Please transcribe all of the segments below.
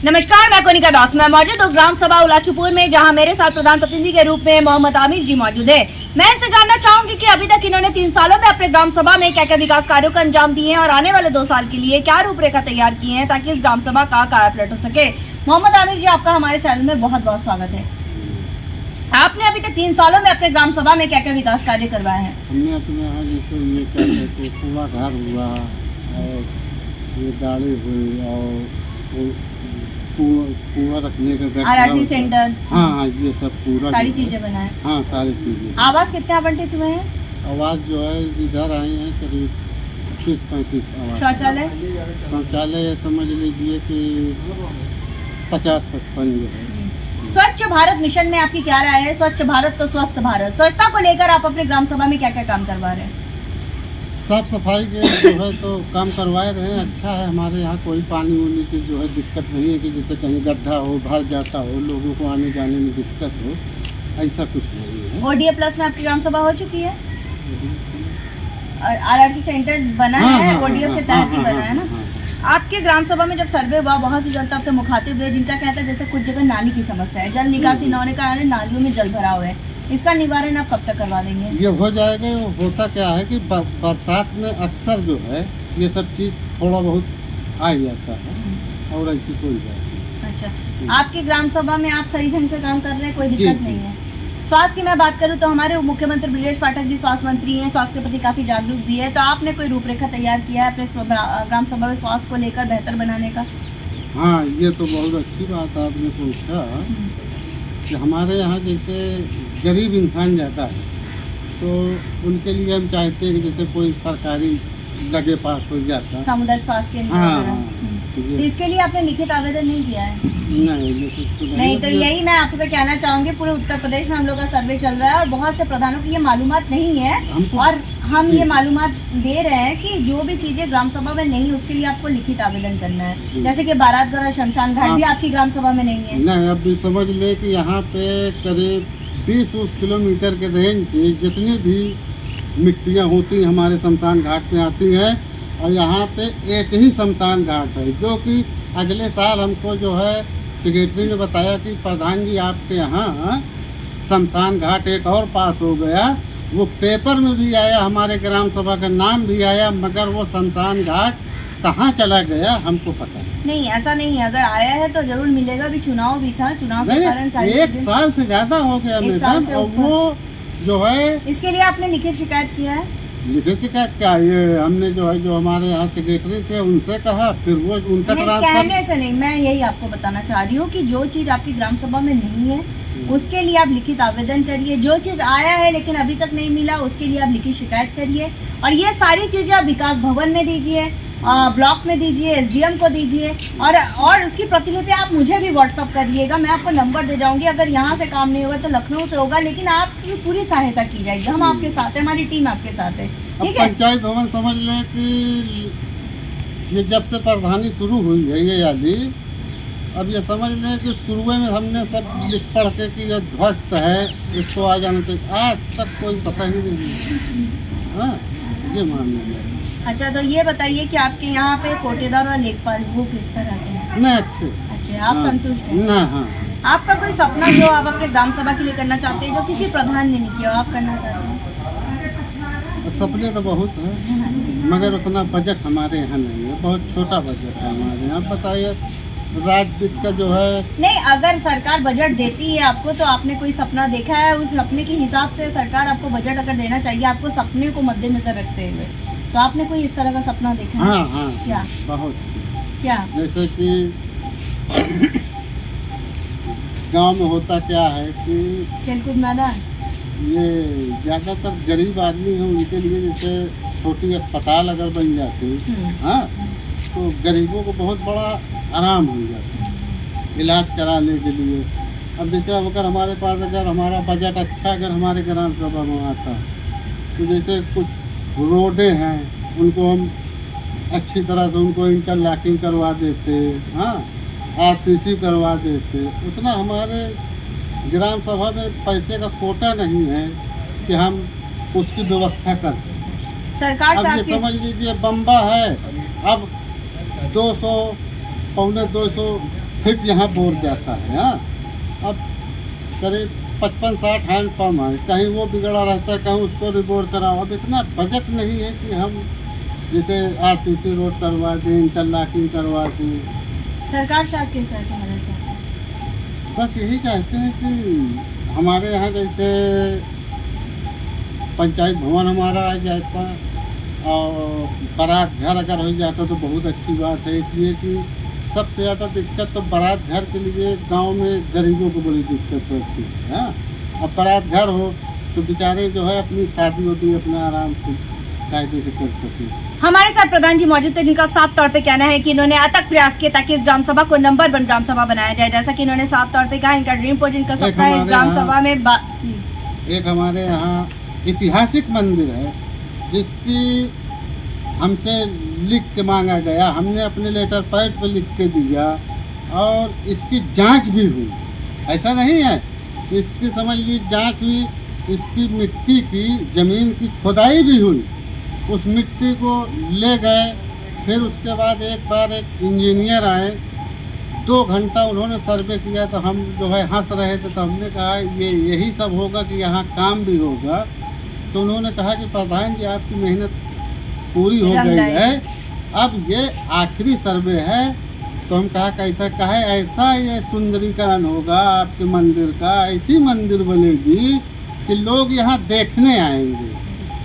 नमस्कार, मैं कोनिका दास। मैं मौजूद हूँ ग्राम सभा उलाचूपुर में, जहाँ मेरे साथ प्रधान प्रतिनिधि के रूप में मोहम्मद आमिर जी मौजूद है। मैं इनसे जानना चाहूंगी कि अभी तक इन्होंने 3 सालों में अपने ग्राम सभा में क्या क्या विकास कार्यों को अंजाम दिए हैं और आने वाले 2 साल के लिए क्या रूपरेखा तैयार की है ताकि इस ग्राम सभा का कायापलट हो सके। मोहम्मद आमिर जी, आपका हमारे चैनल में बहुत बहुत स्वागत है। आपने अभी तक 3 सालों में अपने ग्राम सभा में क्या क्या विकास कार्य करवाए हैं? हमने अपने यहाँ जैसे ये क्या कहते हैं, कुआं घर हुआ और ये गाड़ी हुई और कुआं रखने का आरआरसी सेंटर, हाँ, ये सब पूरा सारी चीजें बनाए। हाँ, सारी चीजें। आवास कितने आवंटित हुए हैं? आवास जो है इधर आए हैं करीब 30-35 आवास। शौचालय समझ लीजिए कि 50-55 जो है। स्वच्छ भारत मिशन में आपकी क्या राय है? स्वच्छ भारत तो स्वस्थ भारत, स्वच्छता को लेकर आप अपने ग्राम सभा में क्या क्या काम करवा रहे हैं? साफ सफाई के जो है तो काम करवाए रहे हैं। अच्छा है, हमारे यहाँ कोई पानी वानी की जो है दिक्कत नहीं है कि जैसे कहीं गड्ढा हो, भर जाता हो, लोगों को आने जाने में दिक्कत हो, ऐसा कुछ नहीं है। ओडीए प्लस में आपकी ग्राम सभा हो चुकी है और आरआरसी सेंटर बना है, ओडीए के तहत ही बना है ना। आपके ग्राम सभा में जब सर्वे हुआ, बहुत सी जनता आपसे मुखातिब हुए जिनका कहता है जैसे कुछ जगह नाली की समस्या है, जल निकासी न होने के कारण नालियों में जल भराव है, इसका निवारण आप कब तक करवा देंगे? ये हो जाएगा। होता क्या है कि बरसात में अक्सर जो है ये सब चीज़ थोड़ा बहुत आ जाता है और ऐसी कोई बात नहीं। अच्छा, आपकी ग्राम सभा में आप सही ढंग से काम कर रहे हैं, कोई दिक्कत नहीं है? स्वास्थ्य की मैं बात करूं तो हमारे मुख्यमंत्री ब्रजेश पाठक जी स्वास्थ्य मंत्री हैं, स्वास्थ्य के प्रति काफी जागरूक भी है, तो आपने कोई रूपरेखा तैयार किया है अपने ग्राम सभा में स्वास्थ्य को लेकर बेहतर बनाने का? हाँ, ये तो बहुत अच्छी बात आपने पूछा कि हमारे यहाँ जैसे गरीब इंसान ज़्यादा है तो उनके लिए हम चाहते हैं कि जैसे कोई सरकारी लगे पास हो जाता, सामुदायिक स्वास्थ्य केंद्र। हाँ, तो इसके लिए आपने लिखित आवेदन नहीं किया है? नहीं, तो यही मैं आपसे कहना चाहूंगी, पूरे उत्तर प्रदेश में हम लोग का सर्वे चल रहा है और बहुत से प्रधानों की ये मालूमात नहीं है और हम ये मालूमात दे रहे हैं कि जो भी चीजें ग्राम सभा में नहीं उसके लिए आपको लिखित आवेदन करना है। जैसे कि बारातगढ़ शमशान घाट भी आपकी ग्राम सभा में नहीं है। नहीं, अब भी समझ ले कि यहाँ पे करीब 20 किलोमीटर के रेंज की जितनी भी मिट्टियाँ होती हैं हमारे शमशान घाट में आती हैं और यहाँ पे एक ही शमशान घाट है, जो कि अगले साल हमको जो है सेक्रेटरी ने बताया कि प्रधान जी आपके यहाँ शमशान घाट एक और पास हो गया, वो पेपर में भी आया, हमारे ग्राम सभा का नाम भी आया, मगर वो शमशान घाट कहाँ चला गया हमको पता नहीं। ऐसा नहीं है, अगर आया है तो जरूर मिलेगा भी, चुनाव भी था, चुनाव के कारण 1 साल से ज्यादा हो गया मैडम, और वो जो है इसके लिए आपने लिखित शिकायत किया है? लिखित शिकायत क्या, ये हमने जो है जो हमारे यहाँ सेक्रेटरी थे उनसे कहा, फिर वो उनका कहने से नहीं, मैं यही आपको बताना चाह रही हूँ कि जो चीज आपकी ग्राम सभा में नहीं है उसके लिए आप लिखित आवेदन करिए, जो चीज आया है लेकिन अभी तक नहीं मिला उसके लिए आप लिखित शिकायत करिए और ये सारी चीजें आप विकास भवन में दीजिए, ब्लॉक में दीजिए, एसडीएम को दीजिए और उसकी प्रतिलिपि आप मुझे भी व्हाट्सअप करिएगा, मैं आपको नंबर दे जाऊंगी। अगर यहाँ से काम नहीं होगा तो लखनऊ से होगा, लेकिन आपकी पूरी सहायता की जाएगी, हम आपके साथ हैं, हमारी टीम आपके साथ है, ठीक है? पंचायत भवन समझ लें कि ये जब से प्रधानी शुरू हुई है ये वाली, अब ये समझ लें कि शुरू में हमने सब लिख पढ़ के कि ये ध्वस्त है, इसको आ जाना चाहिए, आज तक कोई पता ही नहीं। हाँ, ये मान लीजिए। अच्छा, तो ये बताइए कि आपके यहाँ पे कोटेदार और लेखपाल वो किस तरह के हैं? नहीं, अच्छे। अच्छा, आप संतुष्ट हैं? ना, हाँ। आपका कोई सपना जो आप अपने ग्राम सभा के लिए करना चाहते हैं, जो किसी प्रधान ने नहीं किया, आप करना चाहते हैं? सपने तो बहुत है मगर उतना बजट हमारे यहाँ नहीं है, बहुत छोटा बजट है हमारे यहाँ। बताइए राज्य का जो है, नहीं, अगर सरकार बजट देती है आपको तो आपने कोई सपना देखा है, उस सपने के हिसाब से सरकार आपको बजट अगर देना चाहिए, आपको सपने को मद्देनजर रखते हुए, तो आपने कोई इस तरह का सपना देखा है? हाँ, हाँ, क्या? बहुत। क्या? जैसे कि गांव में होता क्या है कि खेलकूद मैदान, ये ज़्यादातर गरीब आदमी हैं, उनके लिए जैसे छोटी अस्पताल अगर बन जाती, हाँ, तो गरीबों को बहुत बड़ा आराम हो जाता इलाज कराने के लिए। अब जैसे अगर हमारे पास अगर हमारा बजट अच्छा अगर हमारे ग्राम सभा में आता तो जैसे कुछ रोडें हैं उनको हम अच्छी तरह से उनको इंटरलॉकिंग करवा देते, हाँ, आरसीसी करवा देते। उतना हमारे ग्राम सभा में पैसे का कोटा नहीं है कि हम उसकी व्यवस्था कर सकें। सरकार अब ये समझ लीजिए बम्बा है, अब 200 पौने 200 फिट यहाँ बोर जाता है। हाँ, अब करीब 55-60 हैंड पंप है, कहीं वो बिगड़ा रहता है, कहीं उसको रिबोर कराओ। अब इतना बजट नहीं है कि हम जैसे RCC रोड करवा दें, इंटरलॉकिंग करवा दें। सरकार से आप किस तरह की मदद चाहते हैं? बस यही चाहते हैं कि हमारे यहाँ जैसे पंचायत भवन हमारा आ जाता और बारात घर अगर हो जाता तो बहुत अच्छी बात है, इसलिए कि सबसे ज़्यादा दिक्कत तो बारात घर के लिए गांव में गरीबों को बड़ी दिक्कत होती है। हाँ, अब बारात घर हो तो बेचारे जो है अपनी शादी होती है अपना आराम से कायदे से कर सके। हमारे साथ प्रधान जी मौजूद थे, जिनका साफ तौर पे कहना है कि इन्होंने अथक प्रयास किए ताकि इस ग्राम सभा को नंबर 1 ग्राम सभा बनाया जाए। जैसा कि इन्होंने साफ तौर पे कहा, इनका ड्रीम प्रोजेक्ट का सपना है इस ग्राम सभा में एक हमारे यहाँ ऐतिहासिक मंदिर है जिसकी हमसे लिख के मांगा गया, हमने अपने लेटर पैड पर लिख के दिया और इसकी जांच भी हुई। ऐसा नहीं है, इसकी समझ ली जांच हुई, इसकी मिट्टी की ज़मीन की खुदाई भी हुई, उस मिट्टी को ले गए। फिर उसके बाद एक बार एक इंजीनियर आए, 2 घंटा उन्होंने सर्वे किया तो हम जो है हंस रहे थे, तो हमने कहा ये यही सब होगा कि यहाँ काम भी होगा। तो उन्होंने कहा कि प्रधान जी आपकी मेहनत पूरी हो गई है, अब ये आखिरी सर्वे है। तो हम कहा कैसा? कहा ऐसा ये सुंदरीकरण होगा आपके मंदिर का, ऐसी मंदिर बनेगी कि लोग यहाँ देखने आएंगे।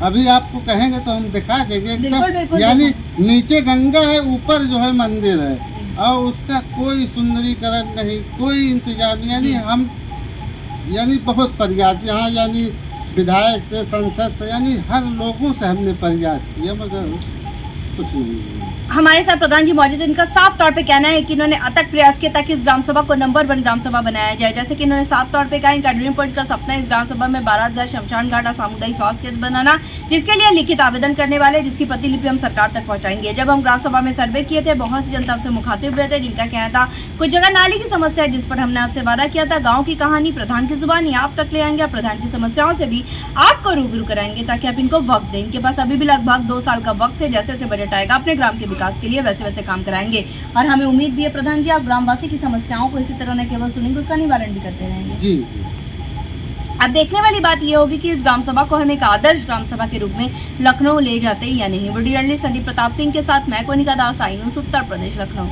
अभी आपको कहेंगे तो हम दिखा देंगे एकदम, यानी नीचे गंगा है, ऊपर जो है मंदिर है और उसका कोई सुंदरीकरण नहीं, कोई इंतजाम, यानी हम बहुत प्रयास यहाँ यानी विधायक से, संसद से, यानी हर लोगों से हमने प्रयास किया मगर कुछ नहीं। हमारे साथ प्रधान जी मौजूद हैं, इनका साफ तौर पे कहना है कि इन्होंने अथक प्रयास किया ताकि इस ग्राम सभा को नंबर 1 ग्राम सभा बनाया जाए। जैसे कि इन्होंने साफ तौर पे कहा, इनका ड्रीम पॉइंट का सपना है इस ग्राम सभा में बारात घर, शमशान घाट और सामुदायिक स्वास्थ्य केंद्र बनाना, जिसके लिए लिखित आवेदन करने वाले, जिसकी प्रतिलिपि हम सरकार तक पहुंचाएंगे। जब हम ग्राम सभा में सर्वे किए थे, बहुत सी जनता से मुखातिब हुए थे, जिनका कहना था कुछ जगह नाली की समस्या है, जिस पर हमने आपसे वादा किया था गाँव की कहानी प्रधान की जुबानी आप तक ले आएंगे, प्रधान की समस्याओं से भी आपको रूबरू कराएंगे ताकि आप इनको वक्त दें। इनके पास अभी भी लगभग 2 साल का वक्त है, जैसे जैसे बजट आएगा अपने ग्राम के विकास के लिए वैसे वैसे काम कराएंगे। और हमें उम्मीद भी है प्रधान जी आप ग्रामवासी की समस्याओं को इसी तरह न केवल सुनेंगे, उसका निवारण भी करते रहेंगे। जी। अब देखने वाली बात यह होगी कि इस ग्राम सभा को हम एक आदर्श ग्राम सभा के रूप में लखनऊ ले जाते या नहीं। वीडियो जर्नलिस्ट संदीप प्रताप सिंह के साथ मैं कोनिका दास, आई न्यूज़ उत्तर प्रदेश, लखनऊ।